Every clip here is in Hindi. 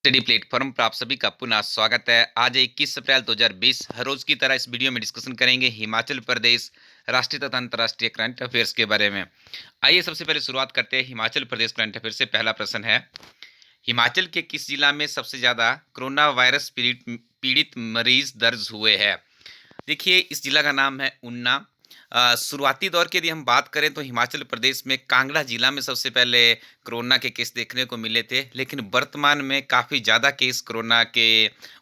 स्टडी प्लेटफॉर्म पर आप सभी का पुनः स्वागत है। आज 21 अप्रैल 2020 हर रोज की तरह इस वीडियो में डिस्कशन करेंगे हिमाचल प्रदेश राष्ट्रीय तथा अंतर्राष्ट्रीय करंट अफेयर्स के बारे में। आइए सबसे पहले शुरुआत करते हैं हिमाचल प्रदेश करंट अफेयर से। पहला प्रश्न है, हिमाचल के किस जिला में सबसे ज्यादा कोरोना वायरस पीड़ित पीड़ित मरीज दर्ज हुए हैं? देखिए, इस जिला का नाम है ऊना। शुरुआती दौर की यदि हम बात करें तो हिमाचल प्रदेश में कांगड़ा जिला में सबसे पहले कोरोना के केस देखने को मिले थे, लेकिन वर्तमान में काफ़ी ज़्यादा केस कोरोना के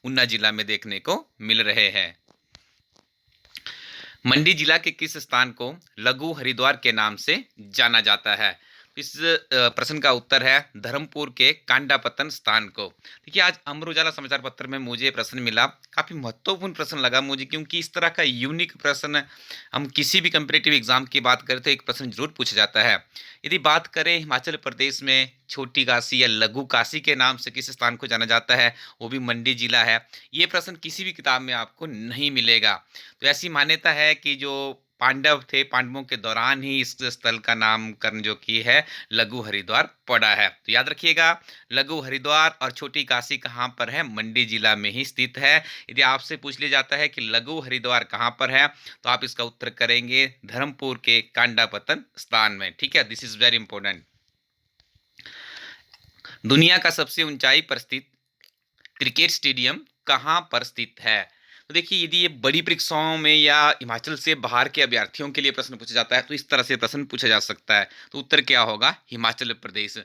ऊना जिला में देखने को मिल रहे हैं। मंडी जिला के किस स्थान को लघु हरिद्वार के नाम से जाना जाता है? इस प्रश्न का उत्तर है धर्मपुर के कांडापतन स्थान को। देखिए, आज अमर उजाला समाचार पत्र में मुझे प्रश्न मिला, काफ़ी महत्वपूर्ण प्रश्न लगा मुझे, क्योंकि इस तरह का यूनिक प्रश्न हम किसी भी कंपटीटिव एग्जाम की बात करें तो एक प्रश्न जरूर पूछा जाता है। यदि बात करें हिमाचल प्रदेश में छोटी काशी या लघु काशी के नाम से किस स्थान को जाना जाता है, वो भी मंडी जिला है। ये प्रश्न किसी भी किताब में आपको नहीं मिलेगा। तो ऐसी मान्यता है कि जो पांडव थे, पांडवों के दौरान ही इस स्थल का नामकरण जो की है लघु हरिद्वार पड़ा है। तो याद रखिएगा, लघु हरिद्वार और छोटी काशी कहाँ पर है? मंडी जिला में ही स्थित है। यदि आपसे पूछ लिया जाता है कि लघु हरिद्वार कहाँ पर है, तो आप इसका उत्तर करेंगे धर्मपुर के कांडापतन स्थान में। ठीक है, दिस इज वेरी इंपॉर्टेंट। दुनिया का सबसे ऊंचाई पर स्थित क्रिकेट स्टेडियम कहाँ पर स्थित है? तो देखिए, यदि ये बड़ी परीक्षाओं में या हिमाचल से बाहर के अभ्यर्थियों के लिए प्रश्न पूछा जाता है तो इस तरह से प्रश्न पूछा जा सकता है। तो उत्तर क्या होगा? हिमाचल प्रदेश।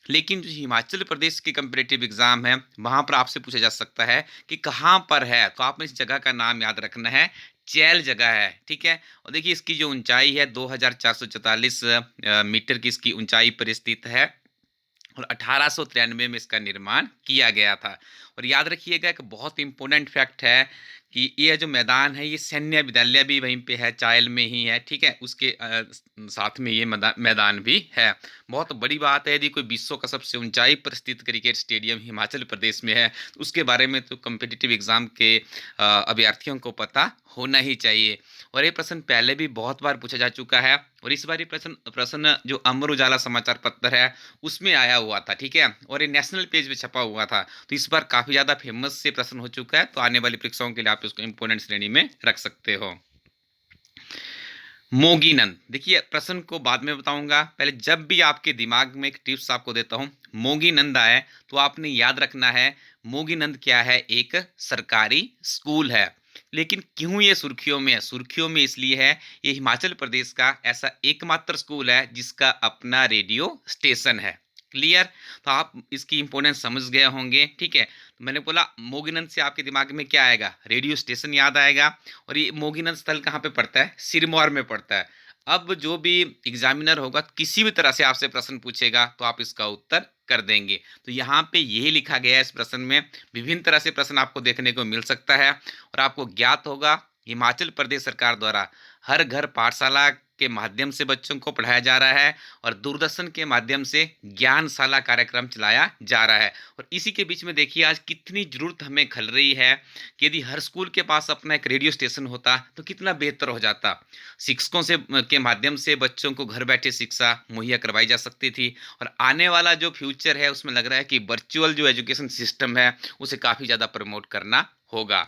लेकिन जो हिमाचल प्रदेश के कंपटीटिव एग्जाम है वहां पर आपसे पूछा जा सकता है कि कहाँ पर है, तो आपने इस जगह का नाम याद रखना है। चैल जगह है, ठीक है। और देखिए, इसकी जो ऊंचाई है 2444 मीटर की इसकी ऊंचाई पर स्थित है और 1893 में इसका निर्माण किया गया था। और याद रखिएगा, एक बहुत इंपॉर्टेंट फैक्ट है कि ये जो मैदान है ये सैन्य विद्यालय भी वहीं पे है, चायल में ही है, ठीक है। उसके साथ में ये मैदान भी है। बहुत बड़ी बात है, यदि कोई विश्व का सबसे ऊंचाई पर स्थित क्रिकेट स्टेडियम हिमाचल प्रदेश में है तो उसके बारे में तो कम्पिटिटिव एग्जाम के अभ्यर्थियों को पता होना ही चाहिए। और ये प्रश्न पहले भी बहुत बार पूछा जा चुका है और इस बार ये प्रश्न प्रश्न जो अमर उजाला समाचार पत्र है उसमें आया हुआ था, ठीक है। और ये नेशनल पेज पे छपा हुआ था, तो इस बार काफी ज्यादा फेमस से प्रश्न हो चुका है। तो आने वाली परीक्षाओं के लिए आप इसको इंपोर्टेंट श्रेणी में रख सकते हो। मोगीनंद, देखिए प्रश्न को बाद में बताऊंगा, पहले जब भी आपके दिमाग में एक टिप्स आपको देता हूं, मोगीनंद आए तो आपने याद रखना है मोगीनंद क्या है? एक सरकारी स्कूल है। लेकिन क्यों ये सुर्खियों में है? सुर्खियों में इसलिए है, ये हिमाचल प्रदेश का ऐसा एकमात्र स्कूल है जिसका अपना रेडियो स्टेशन है। क्लियर? तो आप इसकी इंपोर्टेंस समझ गए होंगे, ठीक है। तो मैंने बोला मोगीनंद से आपके दिमाग में क्या आएगा? रेडियो स्टेशन याद आएगा। और ये मोगीनंद स्थल कहाँ पे पड़ता है? सिरमौर में पड़ता है। अब जो भी एग्जामिनर होगा किसी भी तरह से आपसे प्रश्न पूछेगा तो आप इसका उत्तर कर देंगे। तो यहाँ पे यही लिखा गया है इस प्रश्न में। विभिन्न तरह से प्रश्न आपको देखने को मिल सकता है और आपको ज्ञात होगा हिमाचल प्रदेश सरकार द्वारा हर घर पाठशाला के माध्यम से बच्चों को पढ़ाया जा रहा है और दूरदर्शन के माध्यम से ज्ञानशाला कार्यक्रम चलाया जा रहा है। और इसी के बीच में देखिए आज कितनी जरूरत हमें खल रही है कि यदि हर स्कूल के पास अपना एक रेडियो स्टेशन होता तो कितना बेहतर हो जाता। शिक्षकों से के माध्यम से बच्चों को घर बैठे शिक्षा मुहैया करवाई जा सकती थी। और आने वाला जो फ्यूचर है उसमें लग रहा है कि वर्चुअल जो एजुकेशन सिस्टम है उसे काफ़ी ज़्यादा प्रमोट करना होगा।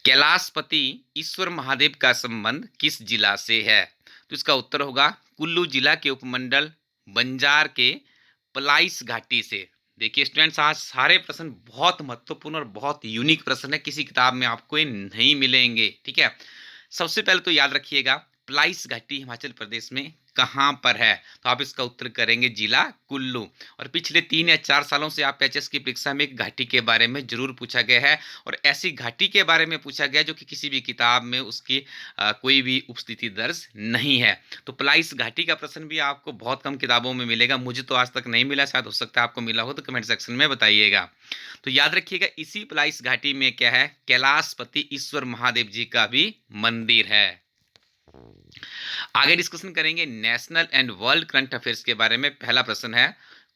कैलाशपति ईश्वर महादेव का संबंध किस जिला से है? तो इसका उत्तर होगा कुल्लू जिला के उपमंडल बंजार के पलाइस घाटी से। देखिए स्टूडेंट्स, आज सारे प्रश्न बहुत महत्वपूर्ण और बहुत यूनिक प्रश्न है, किसी किताब में आपको ये नहीं मिलेंगे, ठीक है। सबसे पहले तो याद रखिएगा पलाइस घाटी हिमाचल प्रदेश में कहाँ पर है? तो आप इसका उत्तर करेंगे जिला कुल्लू। और पिछले 3 या 4 सालों से आप एचएस की परीक्षा में एक घाटी के बारे में जरूर पूछा गया है और ऐसी घाटी के बारे में पूछा गया जो कि किसी भी किताब में उसकी कोई भी उपस्थिति दर्ज नहीं है। तो पलाइस घाटी का प्रश्न भी आपको बहुत कम किताबों में मिलेगा, मुझे तो आज तक नहीं मिला, शायद हो सकता है आपको मिला हो, तो कमेंट सेक्शन में बताइएगा। तो याद रखिएगा इसी पलाइस घाटी में क्या है? कैलाशपति ईश्वर महादेव जी का भी मंदिर है। आगे डिस्कशन करेंगे national and world current affairs के बारे में। पहला प्रश्न है,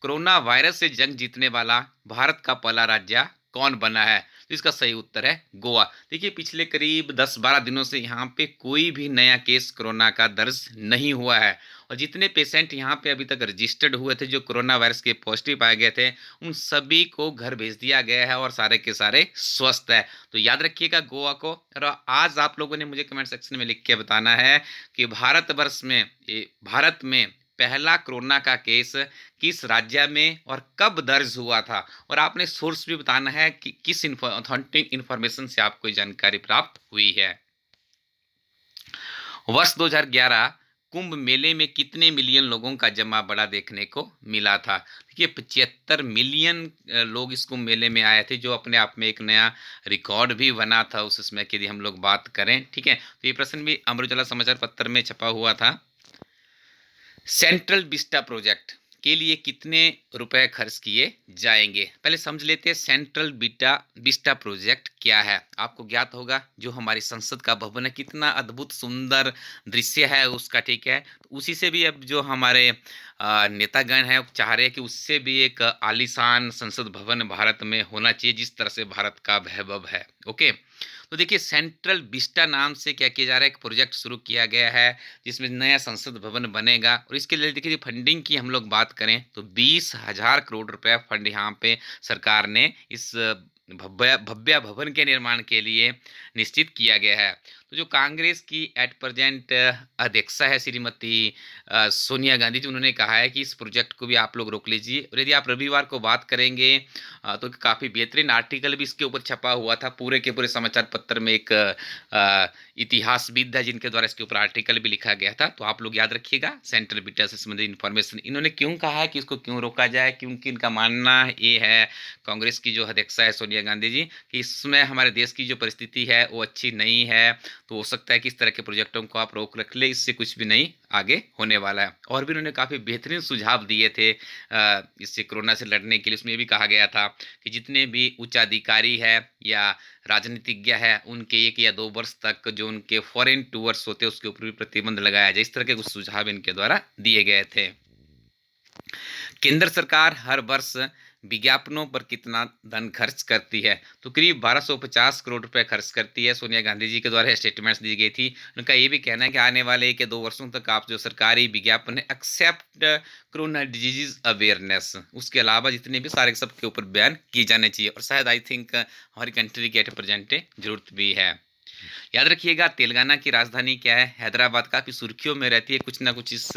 कोरोना वायरस से जंग जीतने वाला भारत का पहला राज्य कौन बना है? तो इसका सही उत्तर है गोवा। देखिए पिछले करीब 10-12 दिनों से यहाँ पे कोई भी नया केस कोरोना का दर्ज नहीं हुआ है, और जितने पेशेंट यहाँ पे अभी तक रजिस्टर्ड हुए थे जो कोरोना वायरस के पॉजिटिव पाए गए थे, उन सभी को घर भेज दिया गया है और सारे के सारे स्वस्थ है। तो याद रखिएगा गोवा को। और आज आप लोगों ने मुझे कमेंट सेक्शन में लिख के बताना है कि भारत में पहला कोरोना का केस किस राज्य में और कब दर्ज हुआ था, और आपने सोर्स भी बताना है कि किस ऑथेंटिक इंफॉर्मेशन से आपको जानकारी प्राप्त हुई है। वर्ष 2011 कुंभ मेले में कितने मिलियन लोगों का जमा बड़ा देखने को मिला था? देखिए 75 मिलियन लोग इस कुंभ मेले में आए थे, जो अपने आप में एक नया रिकॉर्ड भी बना था उस समय की यदि हम लोग बात करें। ठीक है, तो ये प्रश्न भी अमर उजाला समाचार पत्र में छपा हुआ था। सेंट्रल विस्टा प्रोजेक्ट के लिए कितने रुपए खर्च किए जाएंगे? पहले समझ लेते हैं सेंट्रल विस्टा प्रोजेक्ट क्या है। आपको ज्ञात होगा जो हमारी संसद का भवन है, कितना अद्भुत सुंदर दृश्य है उसका। ठीक है, उसी से भी अब जो हमारे नेतागण हैं चाह रहे हैं कि उससे भी एक आलीशान संसद भवन भारत में होना चाहिए, जिस तरह से भारत का वैभव है। ओके, तो देखिए सेंट्रल विस्टा नाम से क्या किया जा रहा है, एक प्रोजेक्ट शुरू किया गया है जिसमें नया संसद भवन बनेगा। और इसके लिए देखिए फंडिंग की हम लोग बात करें तो 20,000 करोड़ रुपए फंड यहाँ पे सरकार ने इस भव्य भवन के निर्माण के लिए निश्चित किया गया है। तो जो कांग्रेस की एट प्रेजेंट अध्यक्षा है श्रीमती सोनिया गांधी जी, उन्होंने कहा है कि इस प्रोजेक्ट को भी आप लोग रोक लीजिए। और यदि आप रविवार को बात करेंगे तो काफ़ी बेहतरीन आर्टिकल भी इसके ऊपर छपा हुआ था। पूरे के पूरे समाचार पत्र में एक इतिहासविद है जिनके द्वारा इसके ऊपर आर्टिकल भी लिखा गया था। तो आप लोग याद रखिएगा सेंट्रल विस्टा से संबंधित इन्फॉर्मेशन इन्होंने क्यों कहा है कि इसको क्यों रोका जाए, क्योंकि इनका मानना ये है कांग्रेस की जो अध्यक्षा है सोनिया गांधी जी कि इसमें हमारे देश की जो परिस्थिति है वो अच्छी नहीं है। तो हो सकता है कि इस तरह के प्रोजेक्टों को आप रोक रख ले, इससे कुछ भी नहीं आगे होने वाला है। और भी उन्होंने काफ़ी बेहतरीन सुझाव दिए थे इससे कोरोना से लड़ने के लिए। उसमें भी कहा गया था कि जितने भी उच्चाधिकारी है या राजनीतिज्ञ है उनके 1 या 2 वर्ष तक जो उनके फॉरेन टूर्स होते हैं उसके ऊपर भी प्रतिबंध लगाया जाए। इस तरह के कुछ सुझाव इनके द्वारा दिए गए थे। केंद्र सरकार हर वर्ष विज्ञापनों पर कितना धन खर्च करती है? तो करीब 1250 करोड़ रुपए खर्च करती है। सोनिया गांधी जी के द्वारा स्टेटमेंट्स दी गई थी। उनका ये भी कहना है कि आने वाले 1 या 2 वर्षों तक आप जो सरकारी विज्ञापन है एक्सेप्ट कोरोना डिजीज अवेयरनेस, उसके अलावा जितने भी सारे सबके ऊपर बैन किए जाने चाहिए। और शायद आई थिंक हमारी कंट्री की एट प्रेजेंट जरूरत भी है। याद रखिएगा तेलंगाना की राजधानी क्या है? हैदराबाद। काफ़ी सुर्खियों में रहती है, कुछ ना कुछ इस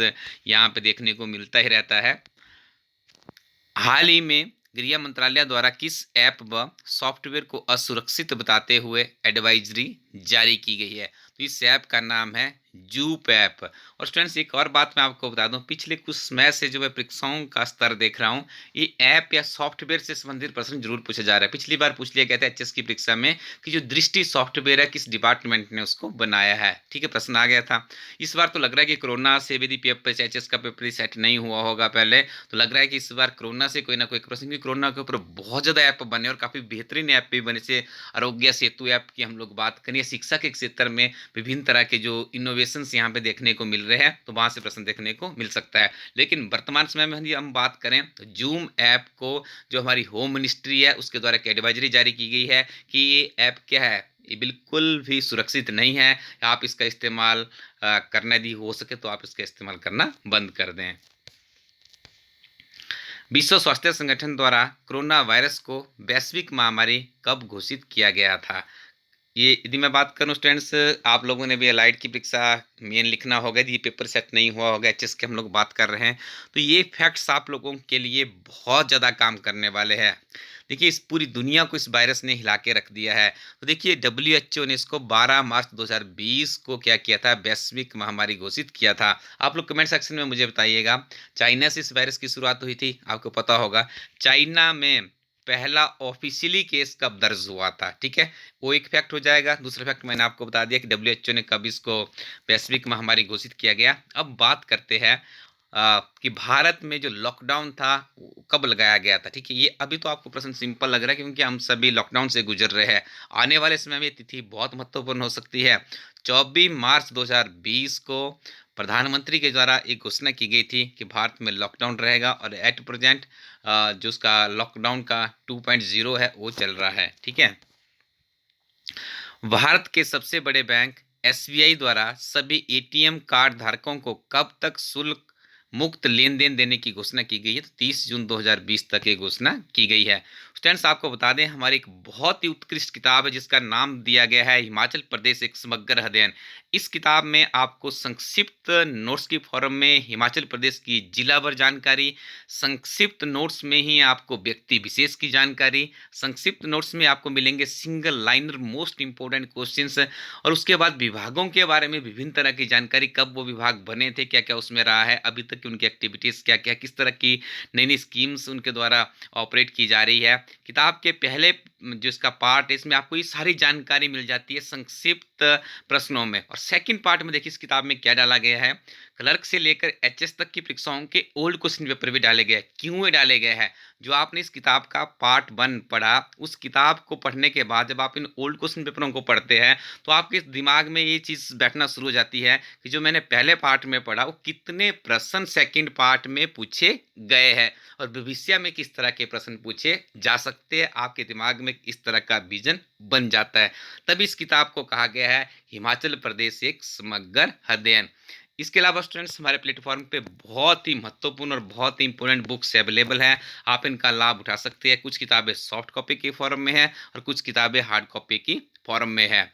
यहाँ पे देखने को मिलता ही रहता है। हाल ही में गृह मंत्रालय द्वारा किस ऐप व सॉफ्टवेयर को असुरक्षित बताते हुए एडवाइजरी जारी की गई है? तो इस ऐप का नाम है जूप ऐप। और स्टूडेंट्स एक और बात मैं आपको बता दूं, पिछले कुछ समय से जो मैं परीक्षाओं का स्तर देख रहा हूं, ये ऐप या सॉफ्टवेयर से संबंधित प्रश्न जरूर पूछा जा रहा है। पिछली बार पूछ लिया गया था एचएस की परीक्षा में कि जो दृष्टि सॉफ्टवेयर है किस डिपार्टमेंट ने उसको बनाया है। ठीक है, प्रश्न आ गया था। इस बार तो लग रहा है कि कोरोना से यदि पेपर एचएस का पेपर सेट नहीं हुआ होगा पहले, तो लग रहा है कि इस बार कोरोना से कोई ना कोई प्रश्न, क्योंकि कोरोना के ऊपर बहुत ज़्यादा ऐप बने और काफ़ी बेहतरीन ऐप भी बने। से आरोग्य सेतु ऐप की हम लोग बात करें, शिक्षा के क्षेत्र में विभिन्न तरह के जो इनोवेशंस यहाँ पे देखने को मिल रहे हैं, तो वहाँ से प्रश्न देखने को मिल सकता है। लेकिन वर्तमान समय में यदि हम बात करें तो जूम ऐप को जो हमारी होम मिनिस्ट्री है उसके द्वारा एक एडवाइजरी जारी की गई है कि ये ऐप क्या है, ये बिल्कुल भी सुरक्षित नहीं है। आप इसका इस्तेमाल करना यदि हो सके तो आप इसका इस्तेमाल करना बंद कर दें। विश्व स्वास्थ्य संगठन द्वारा कोरोना वायरस को वैश्विक महामारी कब घोषित किया गया था? ये यदि मैं बात करूं स्टूडेंट्स, आप लोगों ने भी एलाइड की परीक्षा मेन लिखना होगा, ये पेपर सेट नहीं हुआ होगा, एचएस के हम लोग बात कर रहे हैं, तो ये फैक्ट्स आप लोगों के लिए बहुत ज़्यादा काम करने वाले हैं। देखिए इस पूरी दुनिया को इस वायरस ने हिला के रख दिया है। तो देखिए डब्ल्यूएचओ ने इसको 12 मार्च 2020 को क्या किया था, वैश्विक महामारी घोषित किया था। आप लोग कमेंट सेक्शन में मुझे बताइएगा चाइना से इस वायरस की शुरुआत हुई थी, आपको पता होगा चाइना में पहला ऑफिशियली केस कब दर्ज हुआ था। ठीक है, वो एक फैक्ट हो जाएगा। दूसरा फैक्ट मैंने आपको बता दिया कि डब्ल्यूएचओ ने कब इसको वैश्विक महामारी घोषित किया गया। अब बात करते हैं कि भारत में जो लॉकडाउन था वो कब लगाया गया था। ठीक है, ये अभी तो आपको प्रश्न सिंपल लग रहा है क्योंकि हम सभी लॉकडाउन से गुजर रहे हैं। आने वाले समय में ये तिथि बहुत महत्वपूर्ण हो सकती है। 24 मार्च 2020 को प्रधानमंत्री के द्वारा एक घोषणा की गई थी कि भारत में लॉकडाउन रहेगा और एट प्रेजेंट जो उसका लॉकडाउन का 2.0 है वो चल रहा है। ठीक है, भारत के सबसे बड़े बैंक एसबीआई द्वारा सभी एटीएम कार्ड धारकों को कब तक शुल्क मुक्त लेन-देन देने की घोषणा की गई है? तो 30 जून 2020 तक ये घोषणा की गई है। स्टूडेंट्स, आपको बता दें, हमारी एक बहुत ही उत्कृष्ट किताब है जिसका नाम दिया गया है हिमाचल प्रदेश एक समग्र अध्ययन। इस किताब में आपको संक्षिप्त नोट्स की फॉर्म में हिमाचल प्रदेश की जिलावार जानकारी, संक्षिप्त नोट्स में ही आपको व्यक्ति विशेष की जानकारी, संक्षिप्त नोट्स में आपको मिलेंगे single liner most important questions, और उसके बाद विभागों के बारे में विभिन्न तरह की जानकारी, कब वो विभाग बने थे, क्या क्या उसमें रहा है अभी तक की उनकी एक्टिविटीज़ क्या क्या, किस तरह की नई नई स्कीम्स उनके द्वारा ऑपरेट की जा रही है। किताब के पहले जो इसका पार्ट है इसमें आपको ये सारी जानकारी मिल जाती है संक्षिप्त प्रश्नों में। और सेकंड पार्ट में देखिए इस किताब में क्या डाला गया है, क्लर्क से लेकर एचएस तक की परीक्षाओं के ओल्ड क्वेश्चन पेपर भी डाले गए, क्यों ये डाले गए हैं। जो आपने इस किताब का पार्ट 1 पढ़ा, उस किताब को पढ़ने के बाद जब आप इन ओल्ड क्वेश्चन पेपरों को पढ़ते हैं तो आपके दिमाग में ये चीज़ बैठना शुरू हो जाती है कि जो मैंने पहले पार्ट में पढ़ा वो कितने प्रश्न सेकंड पार्ट में पूछे गए हैं और भविष्य में किस तरह के प्रश्न पूछे जा सकते हैं। आपके दिमाग में इस तरह का विजन बन जाता है। तभी इस किताब को कहा गया है हिमाचल प्रदेश एक समग्र अध्ययन। इसके अलावा स्टूडेंट्स, हमारे प्लेटफॉर्म पे बहुत ही महत्वपूर्ण और बहुत ही इंपॉर्टेंट बुक्स अवेलेबल हैं। आप इनका लाभ उठा सकते हैं। कुछ किताबें सॉफ्ट कॉपी के फॉर्म में हैं और कुछ किताबें हार्ड कॉपी की फॉर्म में है।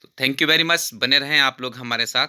तो थैंक यू वेरी मच, बने रहें आप लोग हमारे साथ।